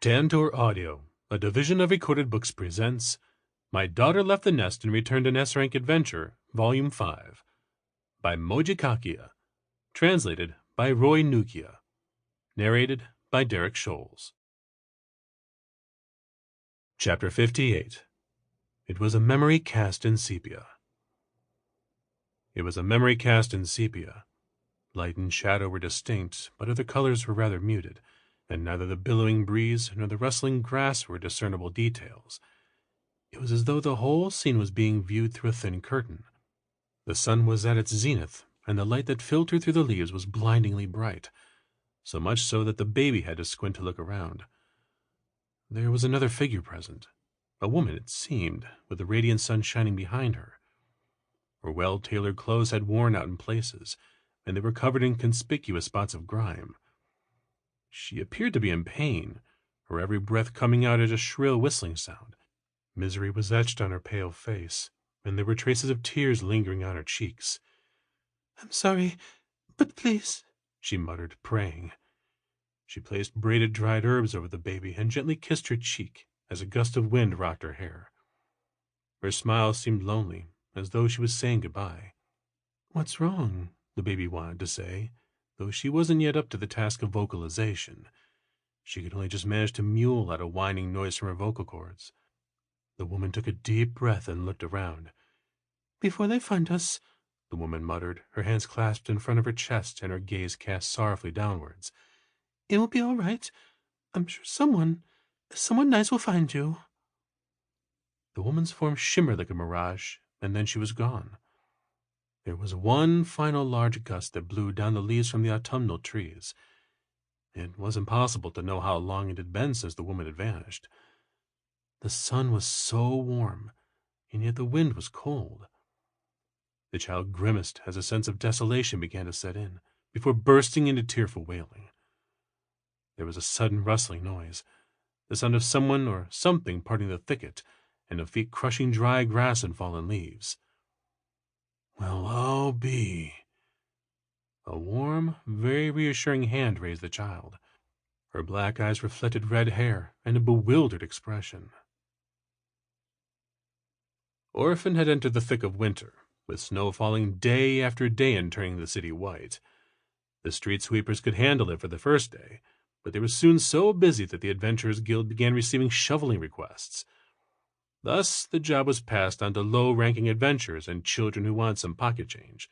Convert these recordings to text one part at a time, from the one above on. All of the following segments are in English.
Tantor Audio, a division of Recorded Books, presents My Daughter Left the Nest and Returned an S-Rank Adventure, Volume 5, by Mojikakiya, translated by reunite, narrated by Derek Shoales. Chapter 58. It was a memory cast in sepia. It was a memory cast in sepia. Light and shadow were distinct, but other colors were rather muted, and neither the billowing breeze nor the rustling grass were discernible details. It was as though the whole scene was being viewed through a thin curtain. The sun was at its zenith, and the light that filtered through the leaves was blindingly bright, so much so that the baby had to squint to look around. There was another figure present, a woman, it seemed, with the radiant sun shining behind her. Her well-tailored clothes had worn out in places, and they were covered in conspicuous spots of grime. She appeared to be in pain, her every breath coming out as a shrill whistling sound. Misery was etched on her pale face, and there were traces of tears lingering on her cheeks. "I'm sorry, but please," she muttered, praying. She placed braided dried herbs over the baby and gently kissed her cheek as a gust of wind rocked her hair. Her smile seemed lonely, as though she was saying goodbye. "What's wrong?" the baby wanted to say, though she wasn't yet up to the task of vocalization. She could only just manage to mewl out a whining noise from her vocal cords. The woman took a deep breath and looked around. "Before they find us," the woman muttered, her hands clasped in front of her chest and her gaze cast sorrowfully downwards. "It will be all right. I'm sure someone nice will find you." The woman's form shimmered like a mirage, and then she was gone. There was one final large gust that blew down the leaves from the autumnal trees. It was impossible to know how long it had been since the woman had vanished. The sun was so warm, and yet the wind was cold. The child grimaced as a sense of desolation began to set in, before bursting into tearful wailing. There was a sudden rustling noise, the sound of someone or something parting the thicket, and of feet crushing dry grass and fallen leaves. "Well, I'll be." A warm, very reassuring hand raised the child. Her black eyes reflected red hair and a bewildered expression. Orphan had entered the thick of winter, with snow falling day after day and turning the city white. The street sweepers could handle it for the first day, but they were soon so busy that the Adventurers Guild began receiving shoveling requests. Thus, the job was passed on to low-ranking adventurers and children who wanted some pocket change.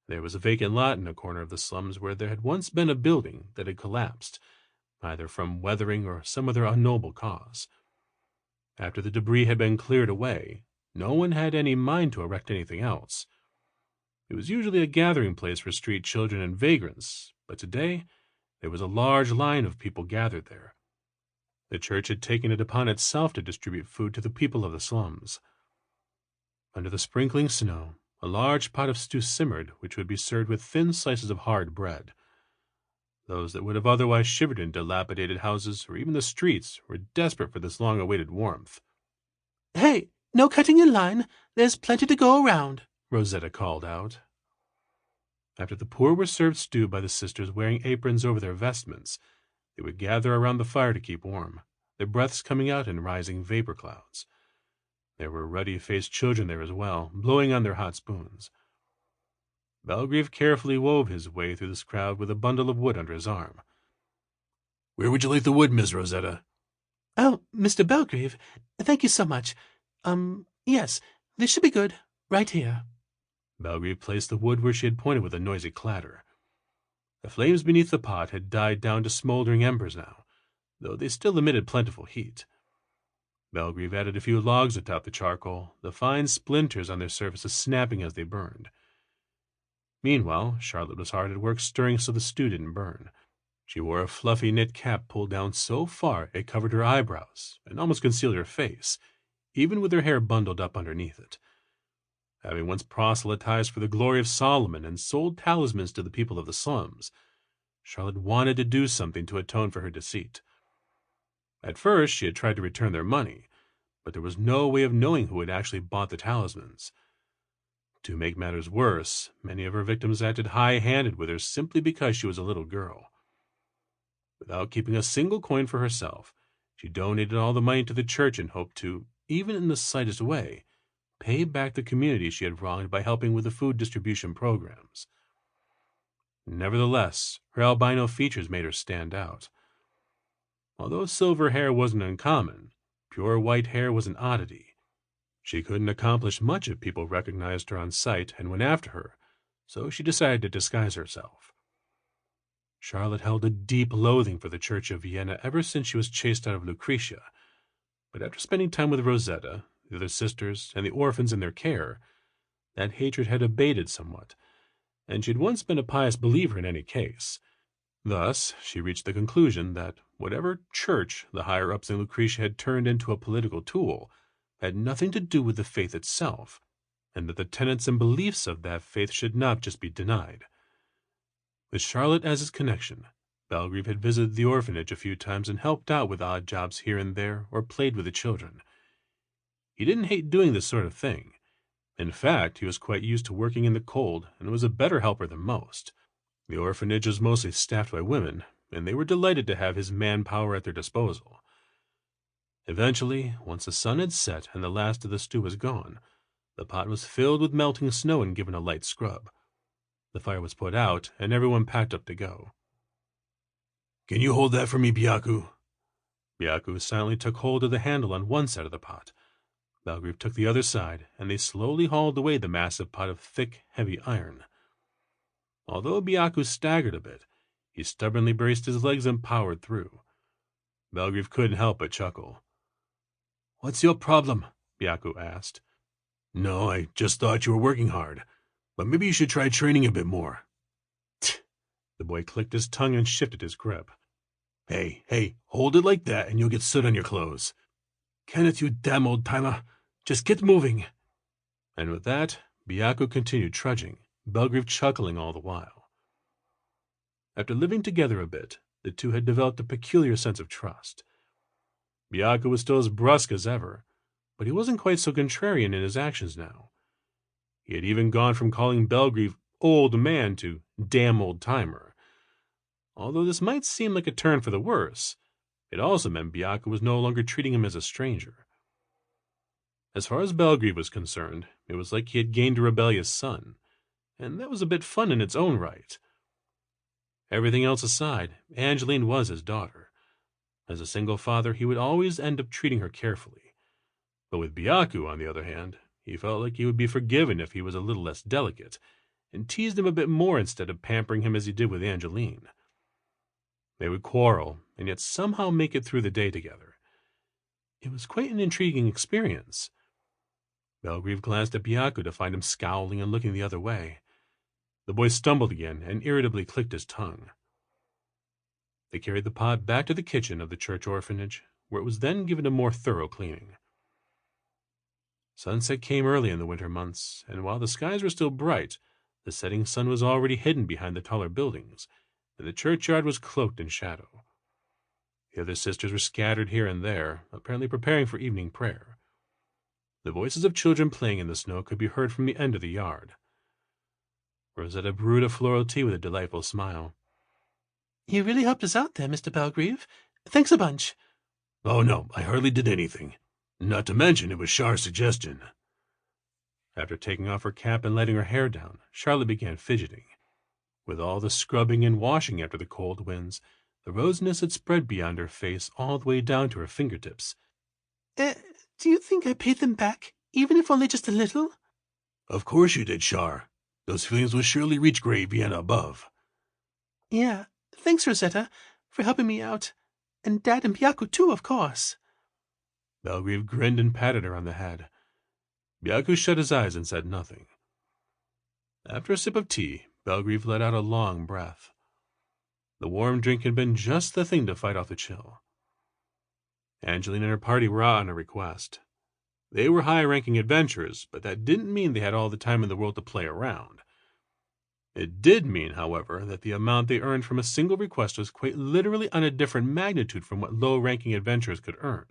There was a vacant lot in a corner of the slums where there had once been a building that had collapsed, either from weathering or some other unknowable cause. After the debris had been cleared away, no one had any mind to erect anything else. It was usually a gathering place for street children and vagrants, but today there was a large line of people gathered there. The church had taken it upon itself to distribute food to the people of the slums. Under the sprinkling snow, a large pot of stew simmered, which would be served with thin slices of hard bread. Those that would have otherwise shivered in dilapidated houses or even the streets were desperate for this long-awaited warmth. "Hey, no cutting in line. There's plenty to go around," Rosetta called out. After the poor were served stew by the sisters wearing aprons over their vestments, they would gather around the fire to keep warm, their breaths coming out in rising vapor clouds. There were ruddy-faced children there as well, blowing on their hot spoons. Belgrieve carefully wove his way through this crowd with a bundle of wood under his arm. "Where would you like the wood, Miss Rosetta?" "Oh, Mr. Belgrieve, thank you so much. Yes, this should be good, right here." Belgrieve placed the wood where she had pointed with a noisy clatter. The flames beneath the pot had died down to smoldering embers now, though they still emitted plentiful heat. Belgrieve added a few logs atop the charcoal, the fine splinters on their surfaces snapping as they burned. Meanwhile, Charlotte was hard at work stirring so the stew didn't burn. She wore a fluffy knit cap pulled down so far it covered her eyebrows and almost concealed her face, even with her hair bundled up underneath it. Having once proselytized for the glory of Solomon and sold talismans to the people of the slums, Charlotte wanted to do something to atone for her deceit. At first, she had tried to return their money, but there was no way of knowing who had actually bought the talismans. To make matters worse, many of her victims acted high-handed with her simply because she was a little girl. Without keeping a single coin for herself, she donated all the money to the church in hope to, even in the slightest way, pay back the community she had wronged by helping with the food distribution programs. Nevertheless, her albino features made her stand out. Although silver hair wasn't uncommon, pure white hair was an oddity. She couldn't accomplish much if people recognized her on sight and went after her, so she decided to disguise herself. Charlotte held a deep loathing for the Church of Vienna ever since she was chased out of Lucretia, but after spending time with Rosetta, the other sisters, and the orphans in their care, that hatred had abated somewhat, and she had once been a pious believer in any case. Thus, she reached the conclusion that whatever church the higher-ups in Lucretia had turned into a political tool had nothing to do with the faith itself, and that the tenets and beliefs of that faith should not just be denied. With Charlotte as his connection, Belgrieve had visited the orphanage a few times and helped out with odd jobs here and there or played with the children. He didn't hate doing this sort of thing. In fact, he was quite used to working in the cold and was a better helper than most. The orphanage was mostly staffed by women, and they were delighted to have his manpower at their disposal. Eventually, once the sun had set and the last of the stew was gone, the pot was filled with melting snow and given a light scrub. The fire was put out, and everyone packed up to go. "Can you hold that for me, Byaku?" Byaku silently took hold of the handle on one side of the pot. Belgrieve took the other side, and they slowly hauled away the massive pot of thick, heavy iron. Although Byaku staggered a bit, he stubbornly braced his legs and powered through. Belgrieve couldn't help but chuckle. "What's your problem?" Byaku asked. "No, I just thought you were working hard, but maybe you should try training a bit more." Tch! The boy clicked his tongue and shifted his grip. Hey, hold it like that and you'll get soot on your clothes. Kenneth, you damn old timer, just get moving." And with that, Byaku continued trudging, Belgrieve chuckling all the while. After living together a bit, the two had developed a peculiar sense of trust. Byaku was still as brusque as ever, but he wasn't quite so contrarian in his actions now. He had even gone from calling Belgrieve old man to damn old timer. Although this might seem like a turn for the worse, it also meant Byaku was no longer treating him as a stranger. As far as Belgrieve was concerned, it was like he had gained a rebellious son, and that was a bit fun in its own right. Everything else aside, Angeline was his daughter. As a single father, he would always end up treating her carefully. But with Byaku, on the other hand, he felt like he would be forgiven if he was a little less delicate, and teased him a bit more instead of pampering him as he did with Angeline. They would quarrel, and yet somehow make it through the day together. It was quite an intriguing experience. Belgrieve glanced at Byaku to find him scowling and looking the other way. The boy stumbled again and irritably clicked his tongue. They carried the pot back to the kitchen of the church orphanage, where it was then given a more thorough cleaning. Sunset came early in the winter months, and while the skies were still bright, the setting sun was already hidden behind the taller buildings, and the churchyard was cloaked in shadow. The other sisters were scattered here and there, apparently preparing for evening prayer. The voices of children playing in the snow could be heard from the end of the yard. Rosetta brewed a floral tea with a delightful smile. "You really helped us out there, Mr. Belgrieve. Thanks a bunch." "Oh, no, I hardly did anything. Not to mention it was Char's suggestion." After taking off her cap and letting her hair down, Charlotte began fidgeting. With all the scrubbing and washing after the cold winds, the rosiness had spread beyond her face all the way down to her fingertips. Do you think I paid them back, even if only just a little?" "Of course you did, Char. Those feelings will surely reach Grey Vienna above." "Yeah, thanks, Rosetta, for helping me out. And Dad and Byaku, too, of course." Belgrieve grinned and patted her on the head. Byaku shut his eyes and said nothing. After a sip of tea, Belgrieve let out a long breath. The warm drink had been just the thing to fight off the chill. Angeline and her party were out on a request. They were high-ranking adventurers, but that didn't mean they had all the time in the world to play around. It did mean, however, that the amount they earned from a single request was quite literally on a different magnitude from what low-ranking adventurers could earn.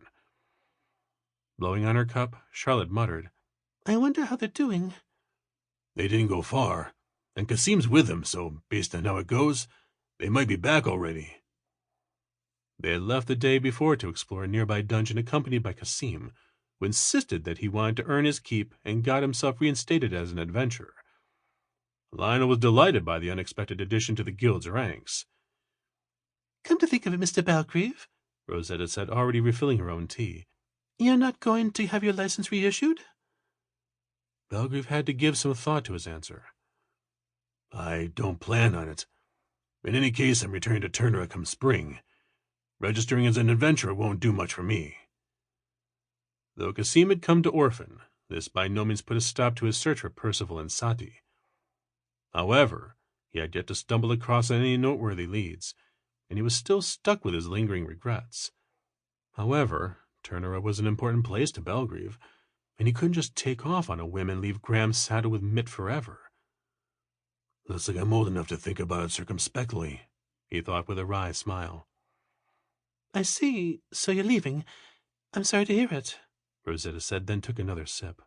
Blowing on her cup, Charlotte muttered, "I wonder how they're doing." "They didn't go far, and Kasim's with them, so based on how it goes, they might be back already." They had left the day before to explore a nearby dungeon accompanied by Kasim, who insisted that he wanted to earn his keep and got himself reinstated as an adventurer. Lionel was delighted by the unexpected addition to the guild's ranks. "Come to think of it, Mr. Belgrieve," Rosetta said, already refilling her own tea, "you're not going to have your license reissued?" Belgrieve had to give some thought to his answer. "I don't plan on it. In any case, I'm returning to Turnera come spring. Registering as an adventurer won't do much for me." Though Kasim had come to Orphan, this by no means put a stop to his search for Percival and Sati. However, he had yet to stumble across any noteworthy leads, and he was still stuck with his lingering regrets. However, Turnera was an important place to Belgrieve, and he couldn't just take off on a whim and leave Graham saddled with Mitt forever. "Looks like I'm old enough to think about it circumspectly," he thought with a wry smile. "I see. So you're leaving. I'm sorry to hear it," Rosetta said, then took another sip.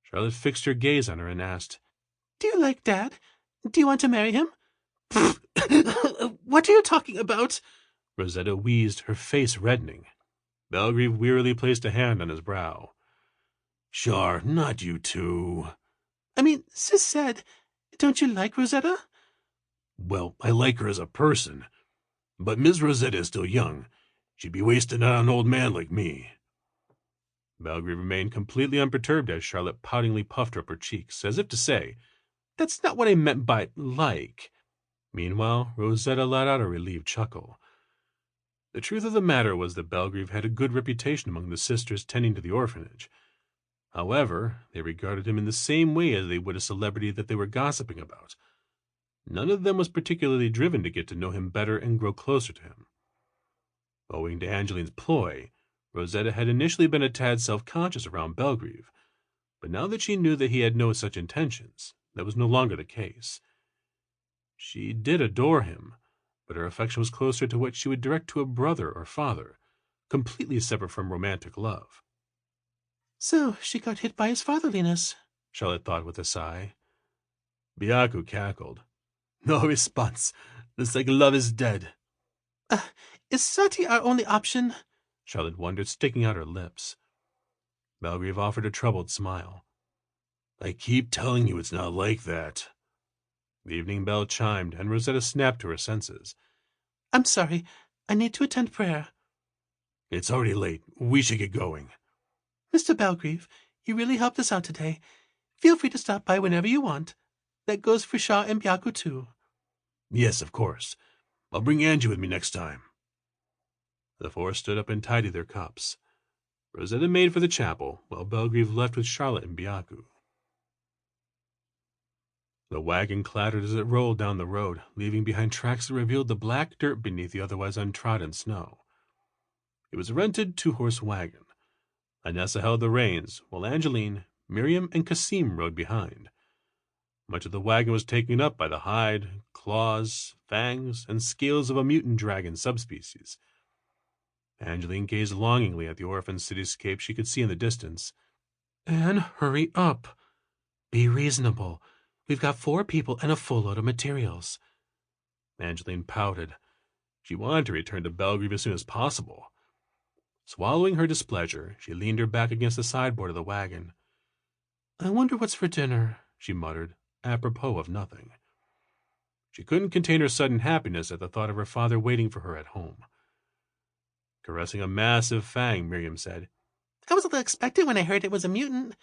Charlotte fixed her gaze on her and asked, "Do you like Dad? Do you want to marry him?" "What are you talking about?" Rosetta wheezed, her face reddening. Belgrieve wearily placed a hand on his brow. "Char, not you too." "I mean, Sis said, don't you like Rosetta?" "Well, I like her as a person. But Miss Rosetta is still young. She'd be wasting it on an old man like me." Belgrieve remained completely unperturbed as Charlotte poutingly puffed up her cheeks, as if to say, "That's not what I meant by like." Meanwhile, Rosetta let out a relieved chuckle. The truth of the matter was that Belgrieve had a good reputation among the sisters tending to the orphanage. However, they regarded him in the same way as they would a celebrity that they were gossiping about. None of them was particularly driven to get to know him better and grow closer to him. Owing to Angeline's ploy, Rosetta had initially been a tad self-conscious around Belgrieve, but now that she knew that he had no such intentions, that was no longer the case. She did adore him, but her affection was closer to what she would direct to a brother or father, completely separate from romantic love. "So she got hit by his fatherliness," Charlotte thought with a sigh. Byaku cackled. "No response. Looks like love is dead." "Is Sati our only option?" Charlotte wondered, sticking out her lips. Belgrieve offered a troubled smile. "I keep telling you it's not like that." The evening bell chimed, and Rosetta snapped to her senses. "I'm sorry. I need to attend prayer." "It's already late. We should get going." "Mr. Belgrieve, you really helped us out today. Feel free to stop by whenever you want. That goes for Shaw and Byaku, too." "Yes, of course. I'll bring Angie with me next time." The four stood up and tidied their cups. Rosetta made for the chapel, while Belgrieve left with Charlotte and Byaku. The wagon clattered as it rolled down the road, leaving behind tracks that revealed the black dirt beneath the otherwise untrodden snow. It was a rented two-horse wagon. Anessa held the reins, while Angeline, Miriam, and Kasim rode behind. Much of the wagon was taken up by the hide, claws, fangs, and scales of a mutant dragon subspecies. Angeline gazed longingly at the orphan cityscape she could see in the distance. "Anne, hurry up. Be reasonable. We've got 4 people and a full load of materials." Angeline pouted. She wanted to return to Belgrieve as soon as possible. Swallowing her displeasure, she leaned her back against the sideboard of the wagon. "I wonder what's for dinner," she muttered, apropos of nothing. She couldn't contain her sudden happiness at the thought of her father waiting for her at home. Caressing a massive fang, Miriam said, "I was a little expectant when I heard it was a mutant.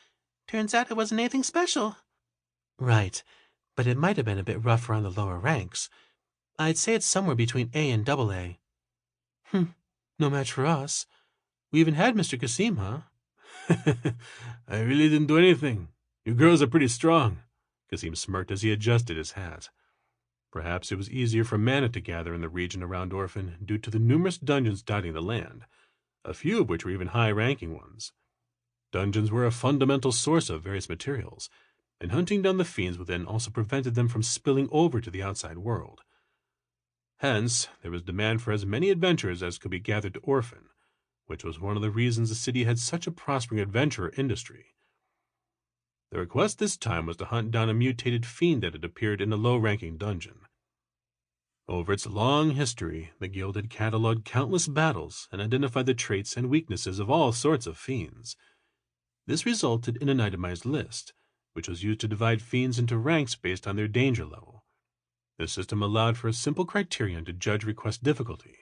Turns out it wasn't anything special." "Right, but it might have been a bit rough around the lower ranks. I'd say it's somewhere between A and AA. No match for us. We even had Mr. Kasim, huh?" "I really didn't do anything. You girls are pretty strong." Kasim smirked as he adjusted his hat. Perhaps it was easier for mana to gather in the region around Orphan due to the numerous dungeons dotting the land, a few of which were even high-ranking ones. Dungeons were a fundamental source of various materials, and hunting down the fiends within also prevented them from spilling over to the outside world. Hence, there was demand for as many adventurers as could be gathered to Orphan, which was one of the reasons the city had such a prospering adventurer industry. The request this time was to hunt down a mutated fiend that had appeared in a low-ranking dungeon. Over its long history, the guild had catalogued countless battles and identified the traits and weaknesses of all sorts of fiends. This resulted in an itemized list, which was used to divide fiends into ranks based on their danger level. The system allowed for a simple criterion to judge request difficulty,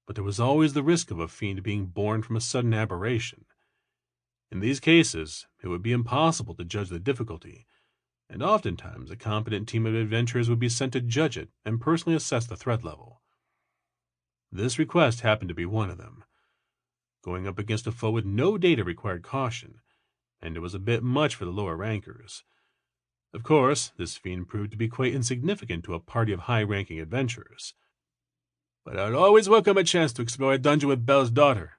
but there was always the risk of a fiend being born from a sudden aberration. In these cases, it would be impossible to judge the difficulty, and oftentimes a competent team of adventurers would be sent to judge it and personally assess the threat level. This request happened to be one of them. Going up against a foe with no data required caution, and it was a bit much for the lower rankers. Of course, this fiend proved to be quite insignificant to a party of high-ranking adventurers. But I'd always welcome a chance to explore a dungeon with Bel's daughter.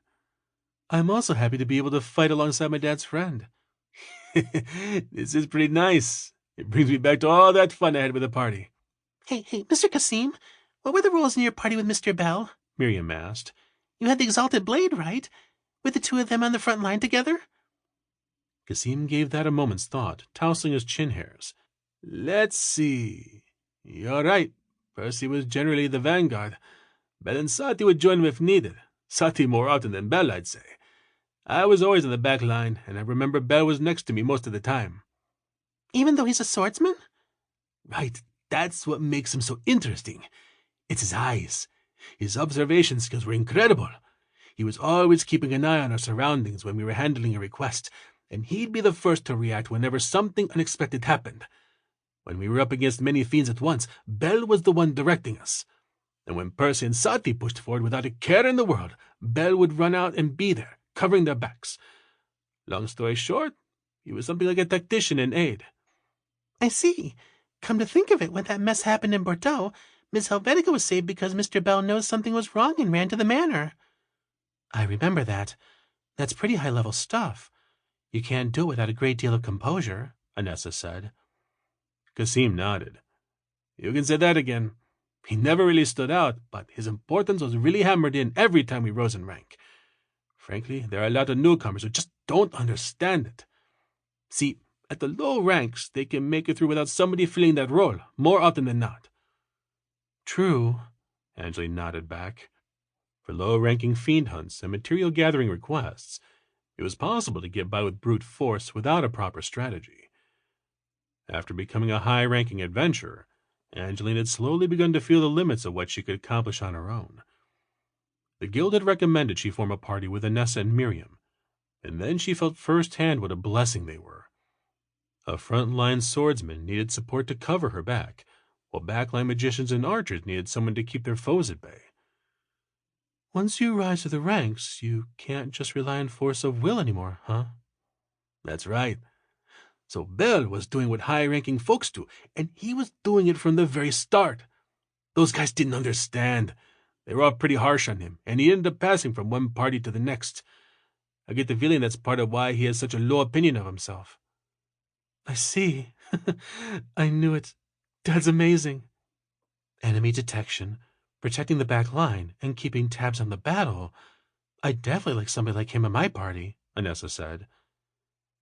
I'm also happy to be able to fight alongside my dad's friend. This is pretty nice. It brings me back to all that fun I had with the party. Hey, Mr. Kasim, what were the roles in your party with Mr. Bell? Miriam asked. You had the Exalted Blade, right? With the two of them on the front line together? Kasim gave that a moment's thought, tousling his chin hairs. Let's see. You're right. Percy was generally the vanguard. Bell and Sati would join him if needed. Sati more often than Bell, I'd say. I was always in the back line, and I remember Bell was next to me most of the time. Even though he's a swordsman? Right. That's what makes him so interesting. It's his eyes. His observation skills were incredible. He was always keeping an eye on our surroundings when we were handling a request, and he'd be the first to react whenever something unexpected happened. When we were up against many fiends at once, Bell was the one directing us. And when Percy and Sati pushed forward without a care in the world, Bell would run out and be there, covering their backs. Long story short, he was something like a tactician in aid. I see. Come to think of it, when that mess happened in Bordeaux, Miss Helvetica was saved because Mr. Bell noticed something was wrong and ran to the manor. I remember that. That's pretty high-level stuff. You can't do it without a great deal of composure, Anessa said. Kasim nodded. You can say that again. He never really stood out, but his importance was really hammered in every time we rose in rank. Frankly, there are a lot of newcomers who just don't understand it. See, at the low ranks, they can make it through without somebody filling that role, more often than not. True, Angeline nodded back. For low-ranking fiend hunts and material-gathering requests, it was possible to get by with brute force without a proper strategy. After becoming a high-ranking adventurer, Angeline had slowly begun to feel the limits of what she could accomplish on her own. The guild had recommended she form a party with Anessa and Miriam, and then she felt firsthand what a blessing they were. A front-line swordsman needed support to cover her back, while backline magicians and archers needed someone to keep their foes at bay. Once you rise to the ranks, you can't just rely on force of will anymore, huh? That's right. So Bell was doing what high-ranking folks do, and he was doing it from the very start. Those guys didn't understand. They were all pretty harsh on him, and he ended up passing from one party to the next. I get the feeling that's part of why he has such a low opinion of himself. I see. I knew it. Dad's amazing. Enemy detection, protecting the back line, and keeping tabs on the battle. I'd definitely like somebody like him in my party, Anessa said.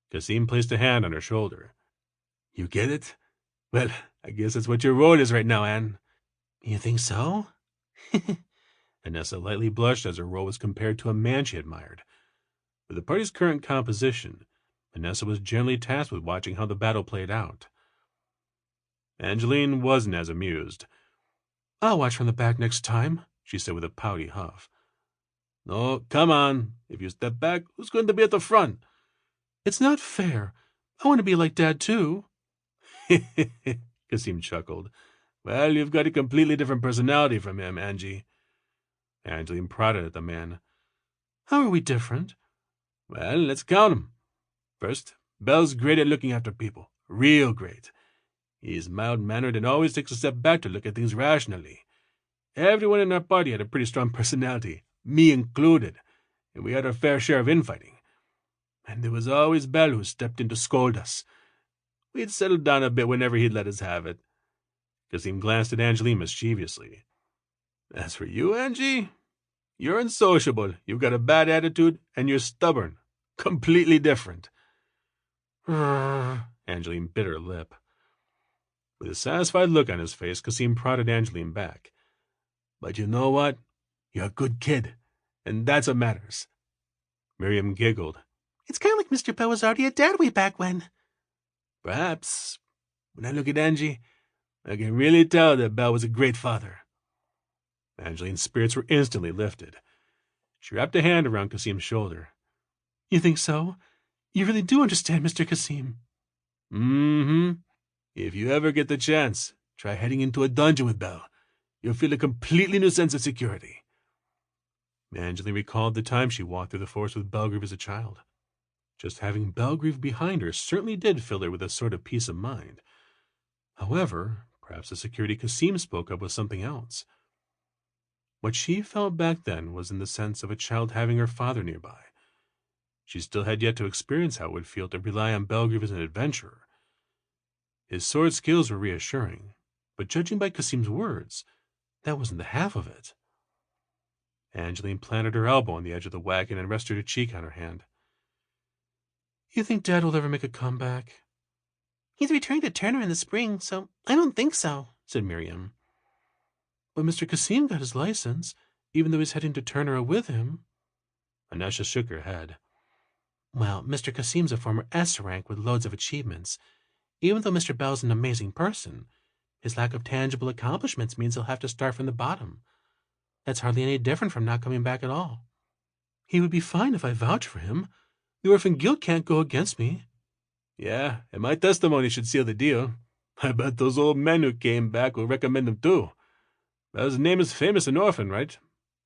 Kasim placed a hand on her shoulder. You get it? Well, I guess that's what your role is right now, Anne. You think so? Anessa lightly blushed as her role was compared to a man she admired. With the party's current composition, Anessa was generally tasked with watching how the battle played out. Angeline wasn't as amused. I'll watch from the back next time, she said with a pouty huff. No, come on. If you step back, who's going to be at the front? It's not fair. I want to be like Dad, too. Kasim chuckled. Well, you've got a completely different personality from him, Angie. Angeline prodded at the man. How are we different? Well, let's count 'em. First, Bell's great at looking after people. Real great. He's mild-mannered and always takes a step back to look at things rationally. Everyone in our party had a pretty strong personality, me included, and we had our fair share of infighting. And there was always Bell who stepped in to scold us. We'd settle down a bit whenever he'd let us have it. Kasim glanced at Angeline mischievously. As for you, Angie, you're unsociable, you've got a bad attitude, and you're stubborn. Completely different. Angeline bit her lip. With a satisfied look on his face, Kasim prodded Angeline back. But you know what? You're a good kid, and that's what matters. Miriam giggled. It's kind of like Mr. Bell was already a dad way back when. Perhaps. When I look at Angie, I can really tell that Bell was a great father. Angeline's spirits were instantly lifted. She wrapped a hand around Kasim's shoulder. You think so? You really do understand, Mr. Kasim. Mm-hmm. If you ever get the chance, try heading into a dungeon with Bell. You'll feel a completely new sense of security. Angeline recalled the time she walked through the forest with Belgrieve as a child. Just having Belgrieve behind her certainly did fill her with a sort of peace of mind. However, perhaps the security Kasim spoke of was something else. What she felt back then was in the sense of a child having her father nearby. She still had yet to experience how it would feel to rely on Belgrieve as an adventurer. His sword skills were reassuring, but judging by Kasim's words, that wasn't the half of it. Angeline planted her elbow on the edge of the wagon and rested her cheek on her hand. You think Dad will ever make a comeback? He's returning to Turnera in the spring, so I don't think so, said Miriam. But Mr. Kasim got his license, even though he's heading to Turnera with him. Anesha shook her head. Well, Mr. Kasim's a former S rank with loads of achievements. Even though Mr. Bell's an amazing person, his lack of tangible accomplishments means he'll have to start from the bottom. That's hardly any different from not coming back at all. He would be fine if I vouch for him. The Orphan Guild can't go against me. Yeah, and my testimony should seal the deal. I bet those old men who came back will recommend him too. Bell's name is famous in Orphan, right?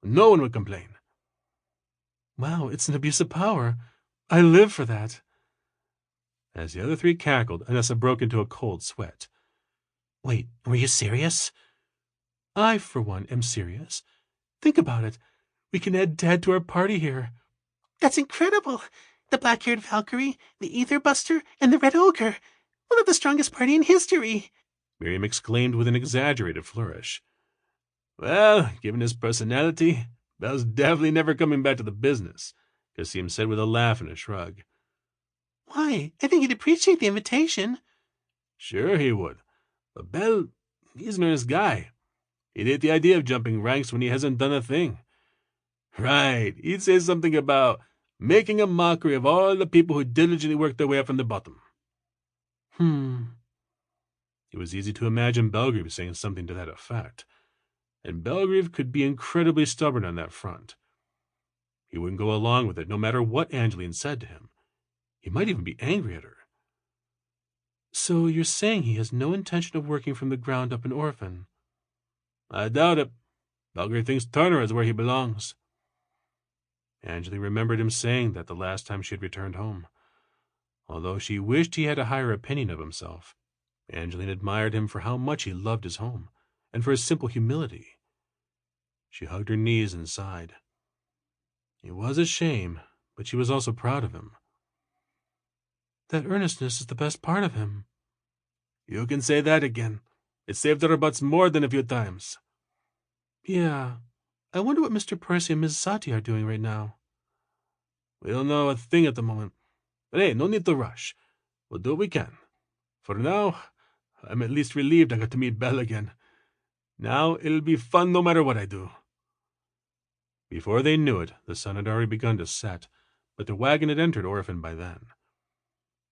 No one would complain. Wow, it's an abuse of power. I live for that. As the other three cackled, Anessa broke into a cold sweat. Wait, were you serious? I, for one, am serious. Think about it. We can add Dad to our party here. That's incredible! The black-haired Valkyrie, the Ether Buster, and the Red Ogre. We'll have the strongest party in history. Miriam exclaimed with an exaggerated flourish. Well, given his personality, Bell's definitely never coming back to the business, Kasim said with a laugh and a shrug. Why? I think he'd appreciate the invitation. Sure he would. But Bell, he's an earnest guy. He'd hate the idea of jumping ranks when he hasn't done a thing. Right, he'd say something about making a mockery of all the people who diligently worked their way up from the bottom. It was easy to imagine Belgrieve saying something to that effect, and Belgrieve could be incredibly stubborn on that front. He wouldn't go along with it no matter what Angeline said to him. He might even be angry at her. So you're saying he has no intention of working from the ground up in Orphan? I doubt it. Belgrieve thinks Turnera is where he belongs. Angeline remembered him saying that the last time she had returned home. Although she wished he had a higher opinion of himself, Angeline admired him for how much he loved his home, and for his simple humility. She hugged her knees and sighed. It was a shame, but she was also proud of him. That earnestness is the best part of him. You can say that again. It saved our butts more than a few times. Yeah. I wonder what Mr. Percy and Miss Sati are doing right now. We don't know a thing at the moment. But hey, no need to rush. We'll do what we can. For now, I'm at least relieved I got to meet Belle again. Now it'll be fun no matter what I do. Before they knew it, the sun had already begun to set, but the wagon had entered Orphan by then.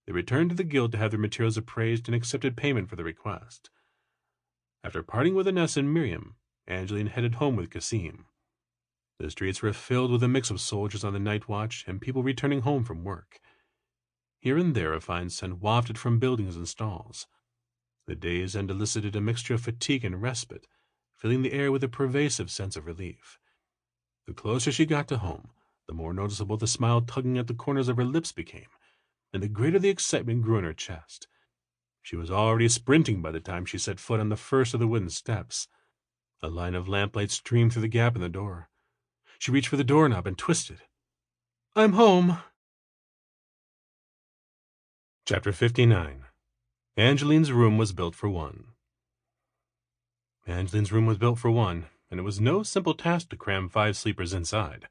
They returned to the guild to have their materials appraised and accepted payment for the request. After parting with Anessa and Miriam, Angeline headed home with Kasim. The streets were filled with a mix of soldiers on the night watch and people returning home from work. Here and there a fine scent wafted from buildings and stalls. The day's end elicited a mixture of fatigue and respite, filling the air with a pervasive sense of relief. The closer she got to home, the more noticeable the smile tugging at the corners of her lips became, and the greater the excitement grew in her chest. She was already sprinting by the time she set foot on the first of the wooden steps. A line of lamplight streamed through the gap in the door. She reached for the doorknob and twisted. I'm home. Chapter 59. Angeline's room was built for one. Angeline's room was built for one, and it was no simple task to cram 5 sleepers inside.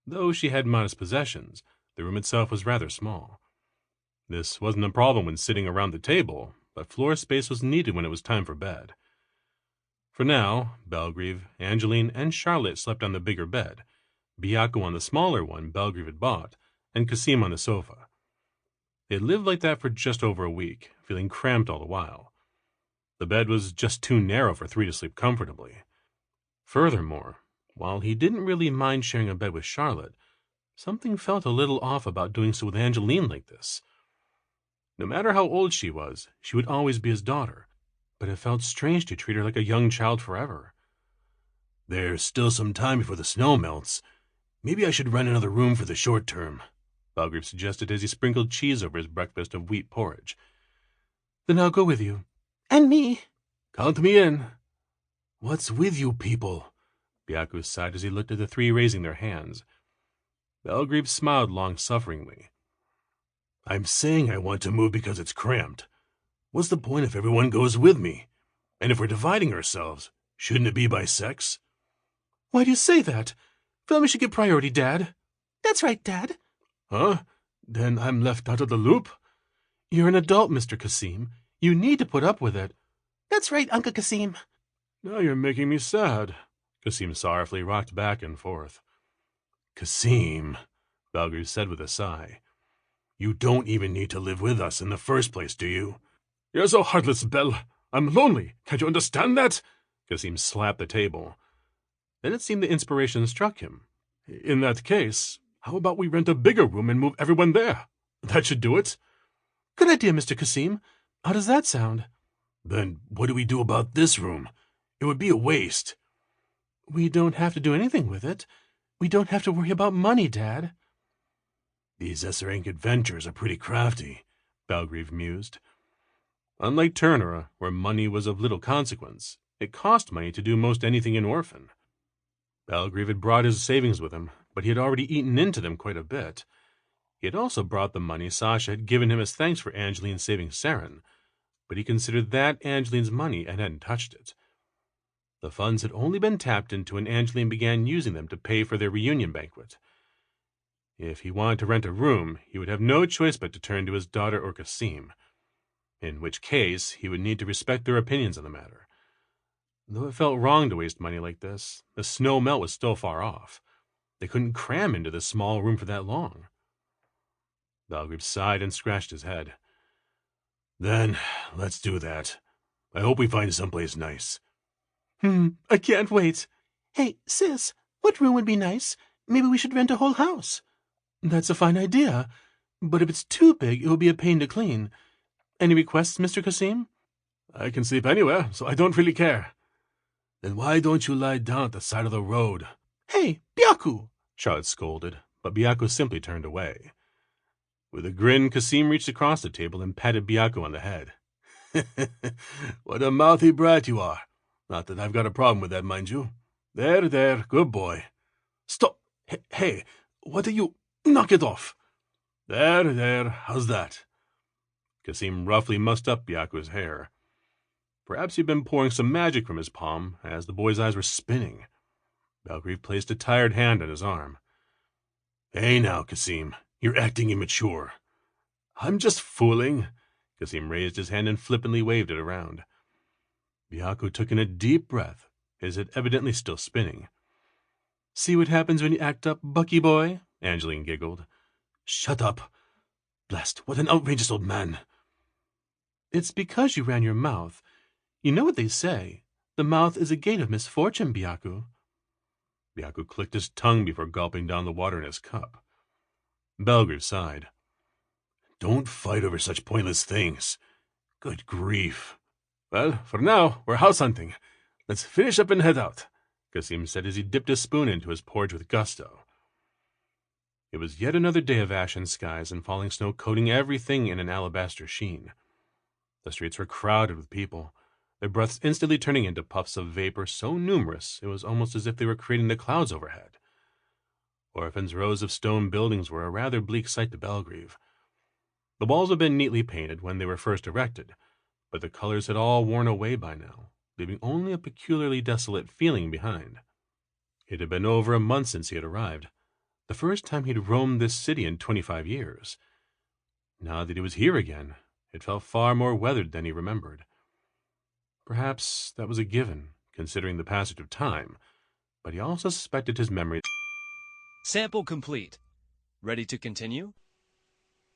Though she had modest possessions, the room itself was rather small. This wasn't a problem when sitting around the table, but floor space was needed when it was time for bed. For now, Belgrieve, Angeline, and Charlotte slept on the bigger bed, Byaku on the smaller one Belgrieve had bought, and Kasim on the sofa. They had lived like that for just over a week, feeling cramped all the while. The bed was just too narrow for three to sleep comfortably. Furthermore, while he didn't really mind sharing a bed with Charlotte, something felt a little off about doing so with Angeline like this. No matter how old she would always be his daughter, but it felt strange to treat her like a young child forever. "There's still some time before the snow melts. Maybe I should rent another room for the short term," Belgrieve suggested as he sprinkled cheese over his breakfast of wheat porridge. "Then I'll go with you." "And me." "Count me in." "What's with you people?" Byaku sighed as he looked at the three raising their hands. Belgrieve smiled long-sufferingly. "I'm saying I want to move because it's cramped. What's the point if everyone goes with me? And if we're dividing ourselves, shouldn't it be by sex?" "Why do you say that? Family should get priority, Dad." "That's right, Dad." "Huh? Then I'm left out of the loop?" "You're an adult, Mr. Kasim. You need to put up with it." "That's right, Uncle Kasim." "Now you're making me sad." Kasim sorrowfully rocked back and forth. "Kasim," Belgrieve said with a sigh, "you don't even need to live with us in the first place, do you?" "You're so heartless, Bel. I'm lonely. Can't you understand that?" Kasim slapped the table. Then it seemed the inspiration struck him. "In that case, how about we rent a bigger room and move everyone there? That should do it." "Good idea, Mr. Kasim. How does that sound?" "Then what do we do about this room? It would be a waste." "We don't have to do anything with it. We don't have to worry about money, Dad." "These Esserank adventurers are pretty crafty," Belgrieve mused. Unlike Turnera, where money was of little consequence, it cost money to do most anything in Orphan. Belgrieve had brought his savings with him, but he had already eaten into them quite a bit. He had also brought the money Sasha had given him as thanks for Angeline saving Saren, but he considered that Angeline's money and hadn't touched it. The funds had only been tapped into when Angeline began using them to pay for their reunion banquet. If he wanted to rent a room, he would have no choice but to turn to his daughter or Kasim, in which case he would need to respect their opinions on the matter. Though it felt wrong to waste money like this, the snow melt was still far off. They couldn't cram into this small room for that long. Belgrieve sighed and scratched his head. "Then, let's do that. I hope we find someplace nice." I can't wait." "Hey, sis, what room would be nice? Maybe we should rent a whole house." "That's a fine idea. But if it's too big, it will be a pain to clean. Any requests, Mr. Kasim?" "I can sleep anywhere, so I don't really care." "Then why don't you lie down at the side of the road?" "Hey, Byaku!" Charlotte scolded, but Byaku simply turned away. With a grin, Kasim reached across the table and patted Byaku on the head. "What a mouthy brat you are. Not that I've got a problem with that, mind you. There, good boy. Stop. Hey, what are you... Knock it off. There, how's that?" Kasim roughly mussed up Byaku's hair. Perhaps he'd been pouring some magic from his palm, as the boy's eyes were spinning. Belgrieve placed a tired hand on his arm. "Hey now, Kasim, you're acting immature." "I'm just fooling." Kasim raised his hand and flippantly waved it around. Byaku took in a deep breath, his head evidently still spinning. "See what happens when you act up, Bucky boy?" Angeline giggled. "Shut up. Blast, what an outrageous old man." "It's because you ran your mouth. You know what they say. The mouth is a gate of misfortune, Byaku." Byaku clicked his tongue before gulping down the water in his cup. Belgrieve sighed. "Don't fight over such pointless things. Good grief." "Well, for now, we're house hunting. Let's finish up and head out," Kasim said as he dipped a spoon into his porridge with gusto. It was yet another day of ashen skies and falling snow coating everything in an alabaster sheen. The streets were crowded with people, their breaths instantly turning into puffs of vapor so numerous it was almost as if they were creating the clouds overhead. Orphan's rows of stone buildings were a rather bleak sight to Belgrieve. The walls had been neatly painted when they were first erected, but the colors had all worn away by now, leaving only a peculiarly desolate feeling behind. It had been over a month since he had arrived, the first time he'd roamed this city in 25 years. Now that he was here again, it felt far more weathered than he remembered. Perhaps that was a given, considering the passage of time, but he also suspected his memory. Sample complete. Ready to continue?